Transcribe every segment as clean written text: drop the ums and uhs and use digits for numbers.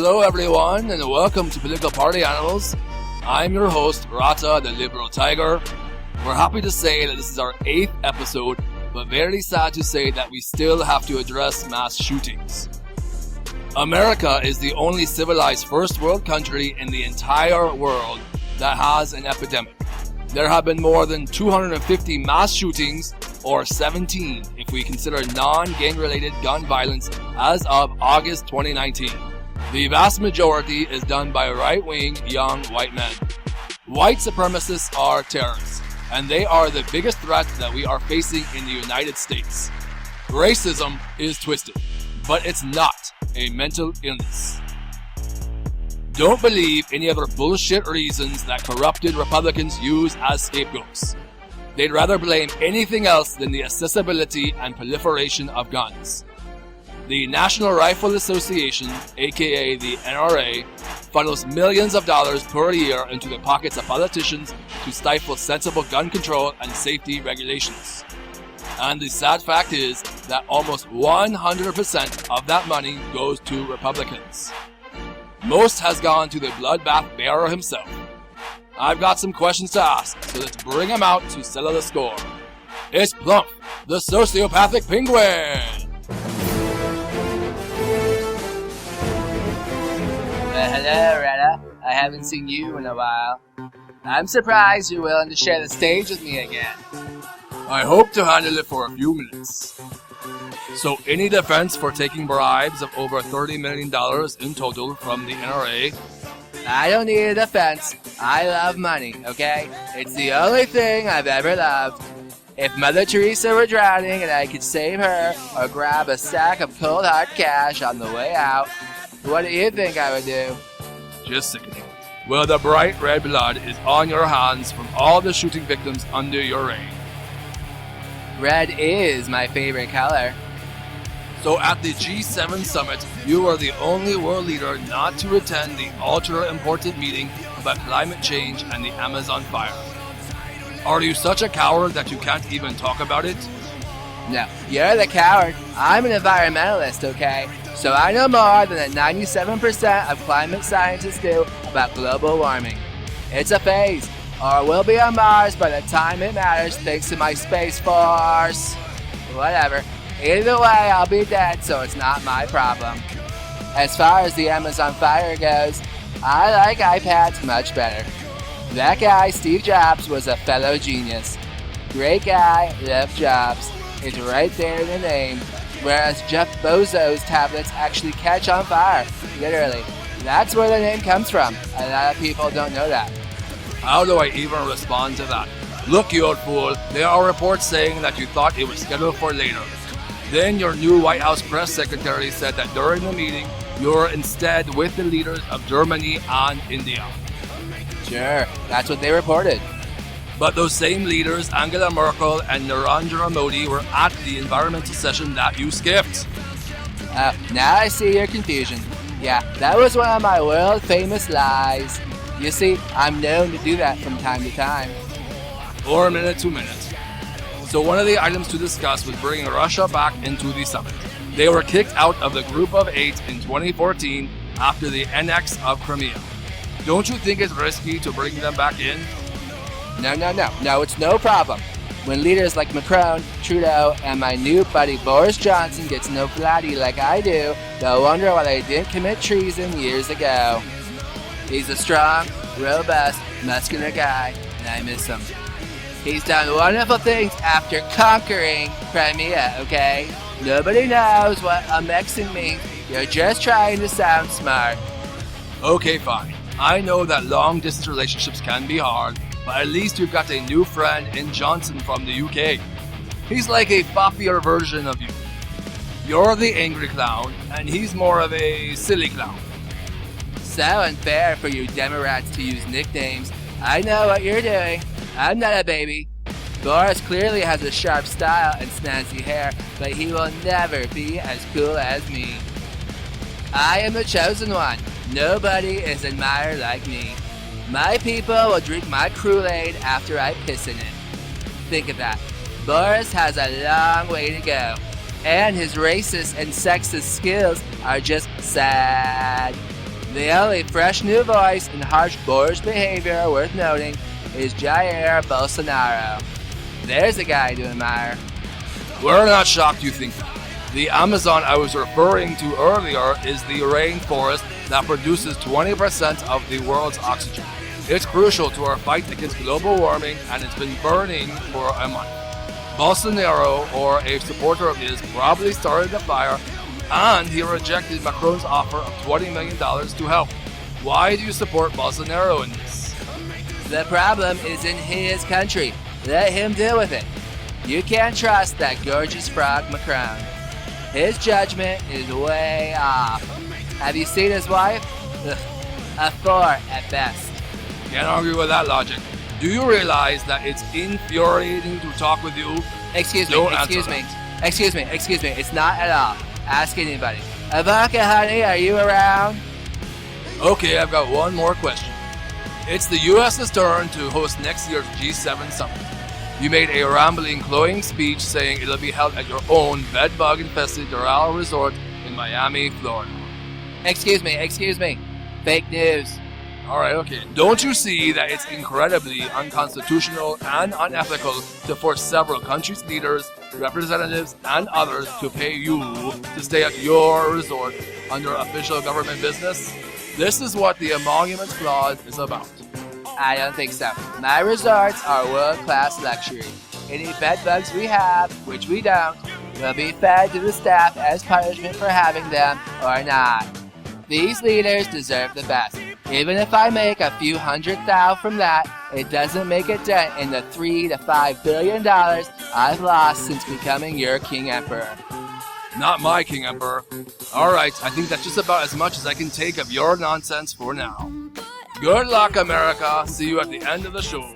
Hello everyone, and welcome to Political Party Animals. I'm your host, Rata, the Liberal Tiger. We're happy to say that this is our 8th episode, but very sad to say that we still have to address mass shootings. America is the only civilized first world country in the entire world that has an epidemic. There have been more than 250 mass shootings, or 17 if we consider non-gang related gun violence as of August 2019. The vast majority is done by right-wing young white men. White supremacists are terrorists, and they are the biggest threat that we are facing in the United States. Racism is twisted, but it's not a mental illness. Don't believe any other bullshit reasons that corrupted Republicans use as scapegoats. They'd rather blame anything else than the accessibility and proliferation of guns. The National Rifle Association, aka the NRA, funnels millions of dollars per year into the pockets of politicians to stifle sensible gun control and safety regulations. And the sad fact is that almost 100% of that money goes to Republicans. Most has gone to the bloodbath bearer himself. I've got some questions to ask, so let's bring him out to settle the score. It's Plump, the sociopathic penguin! Hello, Retta. I haven't seen you in a while. I'm surprised you're willing to share the stage with me again. I hope to handle it for a few minutes. So, any defense for taking bribes of over $30 million in total from the NRA? I don't need a defense. I love money, okay? It's the only thing I've ever loved. If Mother Teresa were drowning and I could save her or grab a stack of cold hard cash on the way out, what do you think I would do? Just sickening. Well, the bright red blood is on your hands from all the shooting victims under your reign. Red is my favorite color. So at the G7 summit, you are the only world leader not to attend the ultra-important meeting about climate change and the Amazon fire. Are you such a coward that you can't even talk about it? No, you're the coward. I'm an environmentalist, okay? So I know more than the 97% of climate scientists do about global warming. It's a phase, or we'll be on Mars by the time it matters thanks to my Space Force. Whatever. Either way, I'll be dead, so it's not my problem. As far as the Amazon fire goes, I like iPads much better. That guy, Steve Jobs, was a fellow genius. Great guy, loved Jobs. It's right there in the name. Whereas Jeff Bezos' tablets actually catch on fire, literally. That's where the name comes from. A lot of people don't know that. How do I even respond to that? Look, you old fool, there are reports saying that you thought it was scheduled for later. Then your new White House press secretary said that during the meeting, you were instead with the leaders of Germany and India. Sure, that's what they reported. But those same leaders, Angela Merkel and Narendra Modi, were at the environmental session that you skipped. Now I see your confusion. Yeah, that was one of my world-famous lies. You see, I'm known to do that from time to time. Or a minute to minute. So one of the items to discuss was bringing Russia back into the summit. They were kicked out of the Group of 8 in 2014 after the annex of Crimea. Don't you think it's risky to bring them back in? No, it's no problem. When leaders like Macron, Trudeau, and my new buddy Boris Johnson gets no flatty like I do, they'll wonder why they didn't commit treason years ago. He's a strong, robust, muscular guy, and I miss him. He's done wonderful things after conquering Crimea, okay? Nobody knows what annexing means. You're just trying to sound smart. Okay, fine. I know that long-distance relationships can be hard, but at least you've got a new friend in Johnson from the UK. He's like a foppier version of you. You're the angry clown, and he's more of a silly clown. So unfair for you Democrats to use nicknames. I know what you're doing. I'm not a baby. Boris clearly has a sharp style and snazzy hair, but he will never be as cool as me. I am the chosen one. Nobody is admired like me. My people will drink my Kool-Aid after I piss in it. Think of that. Boris has a long way to go. And his racist and sexist skills are just sad. The only fresh new voice in harsh boorish behavior worth noting is Jair Bolsonaro. There's a guy to admire. We're not shocked you think that. The Amazon I was referring to earlier is the rainforest that produces 20% of the world's oxygen. It's crucial to our fight against global warming, and it's been burning for a month. Bolsonaro, or a supporter of his, probably started the fire, and he rejected Macron's offer of $20 million to help. Why do you support Bolsonaro in this? The problem is in his country. Let him deal with it. You can't trust that gorgeous frog Macron. His judgment is way off. Have you seen his wife? Ugh, a 4 at best. Can't argue with that logic. Do you realize that it's infuriating to talk with you? Excuse me. It's not at all. Ask anybody. Ivanka, honey, are you around? Okay, I've got one more question. It's the U.S.'s turn to host next year's G7 summit. You made a rambling, cloying speech saying it'll be held at your own bed-bug-infested Doral resort in Miami, Florida. Excuse me. Fake news. Alright, okay. Don't you see that it's incredibly unconstitutional and unethical to force several countries' leaders, representatives, and others to pay you to stay at your resort under official government business? This is what the Emoluments Clause is about. I don't think so. My resorts are world-class luxury. Any bedbugs we have, which we don't, will be fed to the staff as punishment for having them or not. These leaders deserve the best. Even if I make a few $100,000 from that, it doesn't make a dent in the $3 to $5 billion I've lost since becoming your King Emperor. Not my King Emperor. Alright, I think that's just about as much as I can take of your nonsense for now. Good luck, America. See you at the end of the show.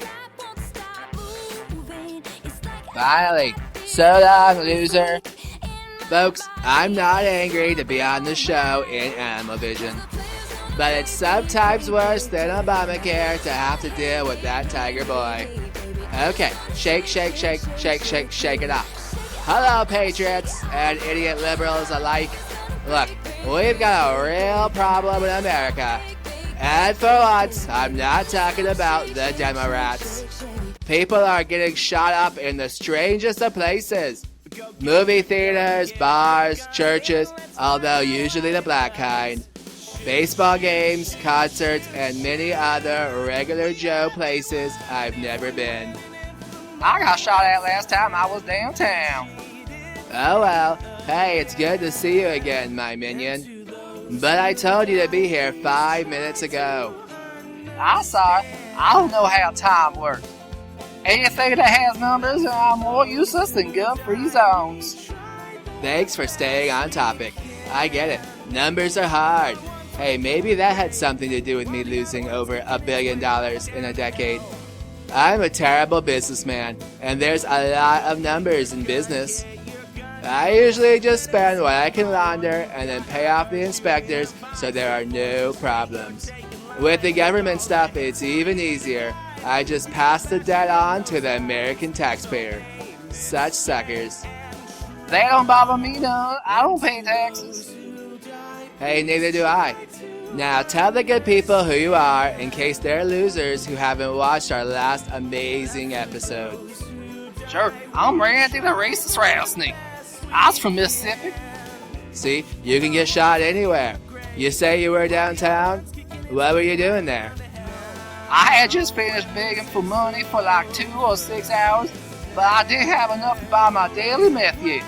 Finally. So long, loser. Folks, I'm not angry to be on the show in Animal Vision, but it's sometimes worse than Obamacare to have to deal with that tiger boy. Okay, shake it off. Hello, patriots and idiot liberals alike. Look, we've got a real problem in America. And for once, I'm not talking about the Democrats. People are getting shot up in the strangest of places. Movie theaters, bars, churches, although usually the black kind. Baseball games, concerts, and many other regular Joe places I've never been. I got shot at last time I was downtown. Oh well, hey, it's good to see you again, my minion. But I told you to be here 5 minutes ago. I'm sorry, I don't know how time works. Anything that has numbers are more useless than gun-free zones. Thanks for staying on topic. I get it. Numbers are hard. Hey, maybe that had something to do with me losing over $1 billion in a decade. I'm a terrible businessman, and there's a lot of numbers in business. I usually just spend what I can launder and then pay off the inspectors so there are no problems. With the government stuff, it's even easier. I just pass the debt on to the American taxpayer. Such suckers. They don't bother me none. I don't pay taxes. Hey, neither do I. Now tell the good people who you are in case they're losers who haven't watched our last amazing episode. Sure, I'm Randy the racist rattlesnake. I was from Mississippi. See, you can get shot anywhere. You say you were downtown? What were you doing there? I had just finished begging for money for like 2 or 6 hours, but I didn't have enough to buy my daily meth yet.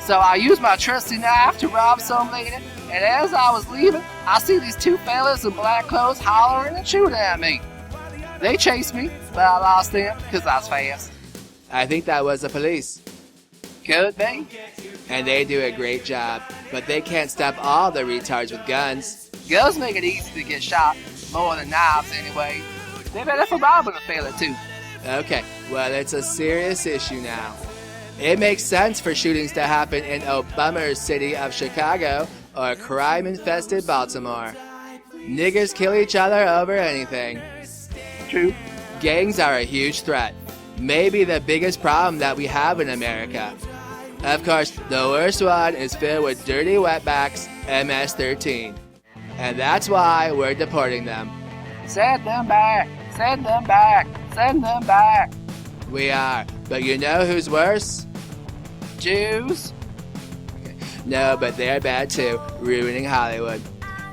So I used my trusty knife to rob some lady, and as I was leaving, I see these 2 fellas in black clothes hollering and shooting at me. They chased me, but I lost them because I was fast. I think that was the police. Could be. And they do a great job, but they can't stop all the retards with guns. Guns make it easy to get shot, more than knives anyway. They better for robbing a fella too. Okay, well, it's a serious issue now. It makes sense for shootings to happen in a bummer city of Chicago or crime-infested Baltimore. Niggers kill each other over anything. True. Gangs are a huge threat. Maybe the biggest problem that we have in America. Of course, the worst one is filled with dirty wetbacks, MS-13. And that's why we're deporting them. Send them back. Send them back. Send them back. We are. But you know who's worse? Jews? No, but they're bad too, ruining Hollywood.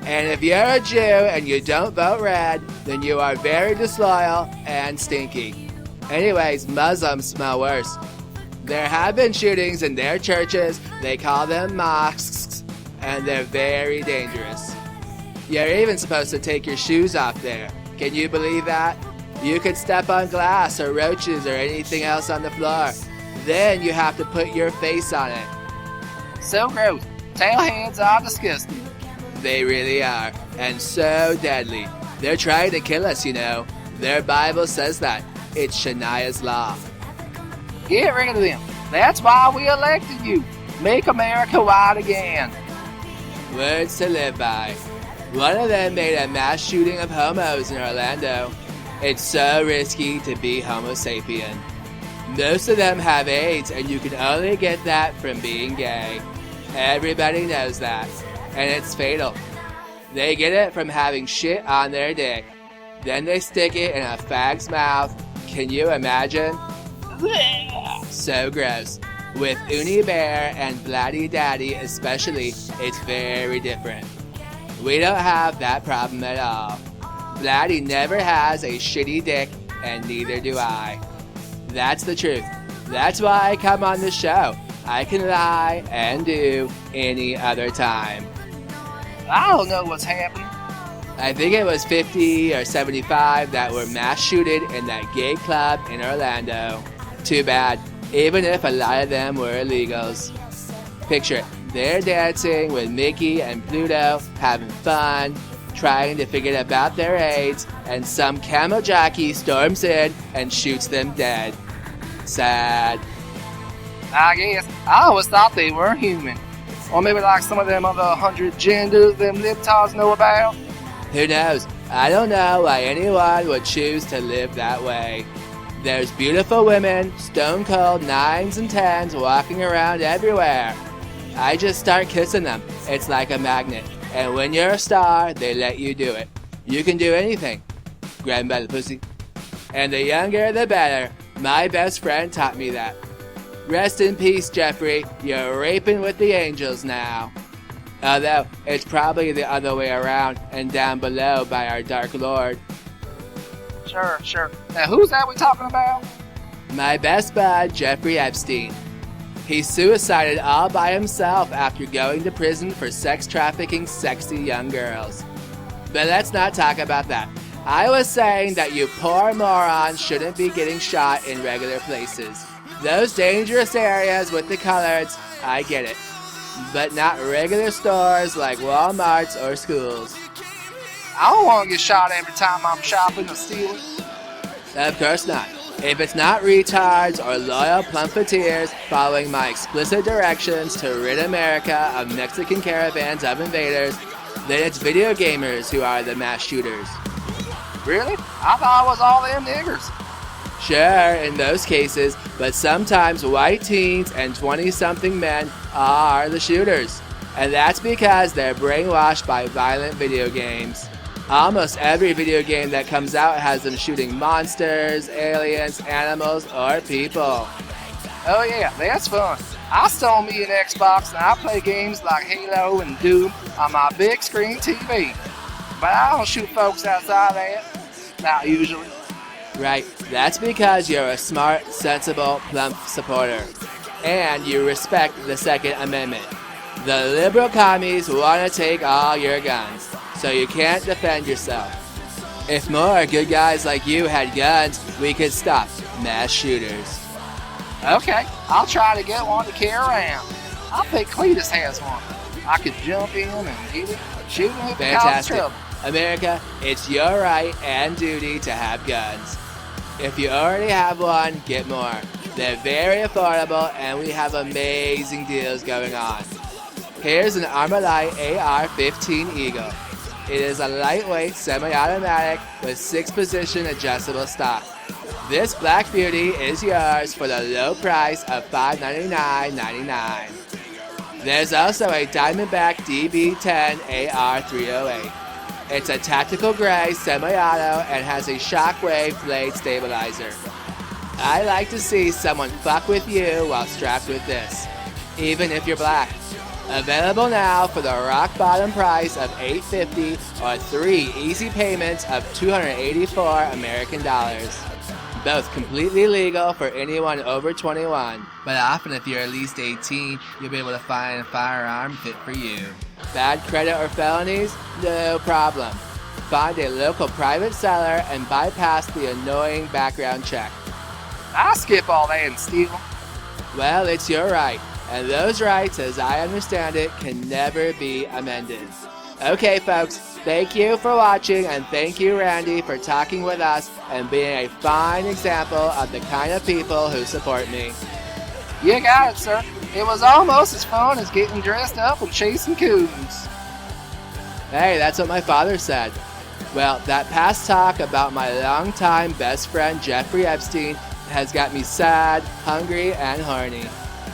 And if you're a Jew and you don't vote red, then you are very disloyal and stinky. Anyways, Muslims smell worse. There have been shootings in their churches. They call them mosques, and they're very dangerous. You're even supposed to take your shoes off there. Can you believe that? You could step on glass or roaches or anything else on the floor. Then you have to put your face on it. So gross. Tailheads are disgusting. They really are. And so deadly. They're trying to kill us, you know. Their Bible says that. It's Shania's law. Get rid of them. That's why we elected you. Make America white again. Words to live by. One of them made a mass shooting of homos in Orlando. It's so risky to be Homo sapien. Most of them have AIDS, and you can only get that from being gay. Everybody knows that. And it's fatal. They get it from having shit on their dick. Then they stick it in a fag's mouth. Can you imagine? So gross. With Uni Bear and Blatty Daddy especially, it's very different. We don't have that problem at all. Blatty never has a shitty dick, and neither do I. That's the truth. That's why I come on this show. I can lie and do any other time. I don't know what's happening. I think it was 50 or 75 that were mass shooted in that gay club in Orlando. Too bad, even if a lot of them were illegals. Picture it. They're dancing with Mickey and Pluto, having fun, trying to forget about their AIDS, and some camel jockey storms in and shoots them dead. Sad. I guess. I always thought they weren't human. Or maybe like some of them other 100 genders them libtards know about. Who knows? I don't know why anyone would choose to live that way. There's beautiful women, stone cold 9s and 10s walking around everywhere. I just start kissing them. It's like a magnet. And when you're a star, they let you do it. You can do anything. Grab them by the pussy. And the younger, the better. My best friend taught me that. Rest in peace, Jeffrey. You're raping with the angels now. Although, it's probably the other way around and down below by our Dark Lord. Sure. Now, who's that we talking about? My best bud, Jeffrey Epstein. He suicided all by himself after going to prison for sex trafficking sexy young girls. But let's not talk about that. I was saying that you poor morons shouldn't be getting shot in regular places. Those dangerous areas with the coloreds, I get it. But not regular stores like Walmarts or schools. I don't want to get shot every time I'm shopping or stealing. Of course not. If it's not retards or loyal plumpeteers following my explicit directions to rid America of Mexican caravans of invaders, then it's video gamers who are the mass shooters. Really? I thought it was all them niggers. Sure, in those cases, but sometimes white teens and 20-something men are the shooters. And that's because they're brainwashed by violent video games. Almost every video game that comes out has them shooting monsters, aliens, animals, or people. Oh yeah, that's fun. I stole me an Xbox and I play games like Halo and Doom on my big screen TV. But I don't shoot folks outside that. Not usually. Right, that's because you're a smart, sensible, plump supporter. And you respect the Second Amendment. The liberal commies want to take all your guns, so you can't defend yourself. If more good guys like you had guns, we could stop mass shooters. Okay, I'll try to get one to carry around. I think Cletus has one. I could jump in and get it, shoot him if it causes Fantastic. trouble. America, it's your right and duty to have guns. If you already have one, get more. They're very affordable and we have amazing deals going on. Here's an Armalite AR-15 Eagle. It is a lightweight semi-automatic with 6-position adjustable stock. This black beauty is yours for the low price of $599.99. There's also a Diamondback DB10 AR308. It's a tactical gray semi-auto and has a shockwave blade stabilizer. I like to see someone fuck with you while strapped with this, even if you're black. Available now for the rock bottom price of $850 or 3 easy payments of $284 American dollars. Both completely legal for anyone over 21, but often if you're at least 18, you'll be able to find a firearm fit for you. Bad credit or felonies? No problem. Find a local private seller and bypass the annoying background check. I skip all that and steal. Well, it's your right, and those rights, as I understand it, can never be amended. Okay, folks, thank you for watching, and thank you, Randy, for talking with us and being a fine example of the kind of people who support me. You got it, sir. It was almost as fun as getting dressed up and chasing coons. Hey, that's what my father said. Well, that past talk about my longtime best friend Jeffrey Epstein has got me sad, hungry, and horny.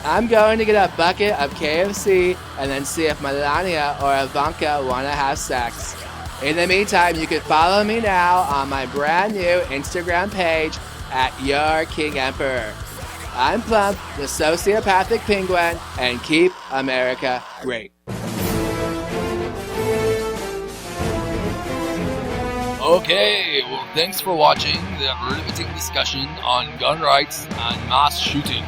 I'm going to get a bucket of KFC and then see if Melania or Ivanka want to have sex. In the meantime, you can follow me now on my brand new Instagram page at Your King Emperor. I'm Plump, the sociopathic penguin, and keep America great. Okay, well, thanks for watching the riveting discussion on gun rights and mass shootings.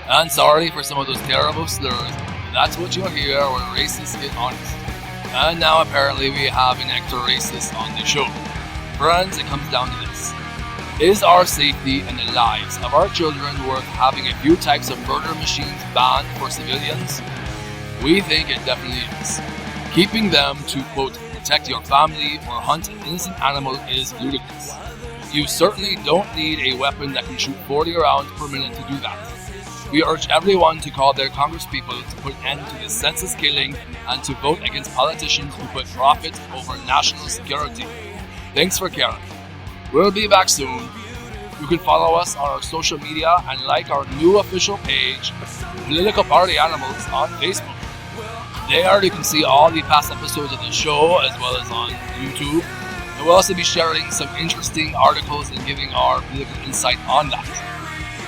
And sorry for some of those terrible slurs, but that's what you'll hear when racists get honest. And now apparently we have an actor racist on the show. Friends, it comes down to this. Is our safety and the lives of our children worth having a few types of murder machines banned for civilians? We think it definitely is. Keeping them to, quote, protect your family or hunt an innocent animal is ludicrous. You certainly don't need a weapon that can shoot 40 rounds per minute to do that. We urge everyone to call their congresspeople to put an end to this senseless killing and to vote against politicians who put profit over national security. Thanks for caring. We'll be back soon. You can follow us on our social media and like our new official page, Political Party Animals, on Facebook. There you can see all the past episodes of the show as well as on YouTube. And we'll also be sharing some interesting articles and giving our political insight on that.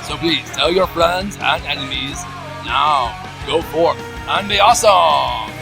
So please tell your friends and enemies, now go forth and be awesome!